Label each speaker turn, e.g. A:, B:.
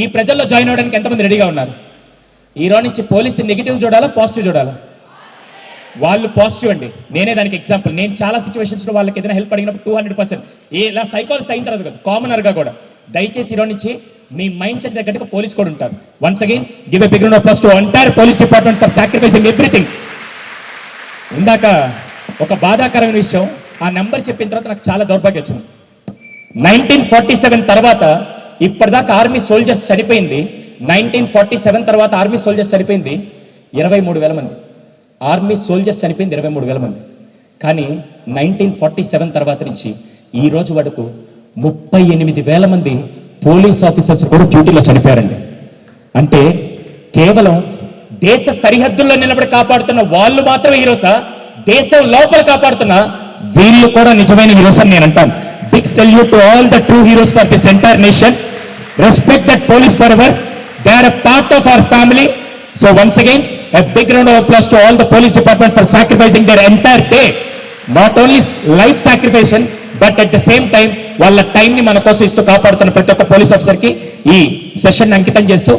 A: ఈ ప్రజల్లో జాయిన్ అవ్వడానికి ఎంతమంది రెడీగా ఉన్నారు? ఈరోజు నుంచి పోలీసు నెగిటివ్ చూడాలా, పాజిటివ్ చూడాలా? వాళ్ళు పాజిటివ్ అండి. నేనే దానికి ఎగ్జాంపుల్. నేను చాలా సిచ్యువేషన్స్లో వాళ్ళకి ఏదైనా హెల్ప్ అడిగినప్పుడు 200% ఇలా సైకాలజిస్ట్ అయిన తర్వాత కదా, కామనర్గా కూడా దయచేసి ఈరోజు నుంచి మీ మైండ్ సెట్ తగ్గట్టుగా పోలీస్ కూడా ఉంటారు. Once again give a big round of applause to entire police department for sacrificing everything. ఇందాక ఒక బాధాకరమైన విషయం, ఆ నెంబర్ చెప్పిన తర్వాత నాకు చాలా దౌర్భాగ్యం వచ్చింది. 1947 తర్వాత ఇప్పటిదాకా ఆర్మీ సోల్జర్స్ చనిపోయింది, 1947 తర్వాత ఆర్మీ సోల్జర్స్ చనిపోయింది 23,000 మంది. ఆర్మీ సోల్జర్స్ చనిపోయింది 23,000 మంది. కానీ 1947 తర్వాత నుంచి ఈ రోజు వరకు 38,000 మంది పోలీస్ ఆఫీసర్స్ కూడా డ్యూటీలో చనిపోయారండి. అంటే కేవలం దేశ సరిహద్దుల్లో నిలబడి కాపాడుతున్న వాళ్ళు మాత్రమే హీరోసా? దేశం లోపల కాపాడుతున్న వీళ్ళు కూడా నిజమైన హీరోస్ అని నేను అంటాను. Big salute to all the true heroes for this entire nation. Respect that police for ever. They are a part of our family. So once again a big round of applause to all the police department for sacrificing their entire day. Not only life sacrifice but at the same time వాళ్ళ టైంని మన కోసం ఇస్తూ కాపాడుతున్న ప్రతి ఒక్క police ఆఫీసర్కి ఈ సెషన్ అంకితం చేస్తూ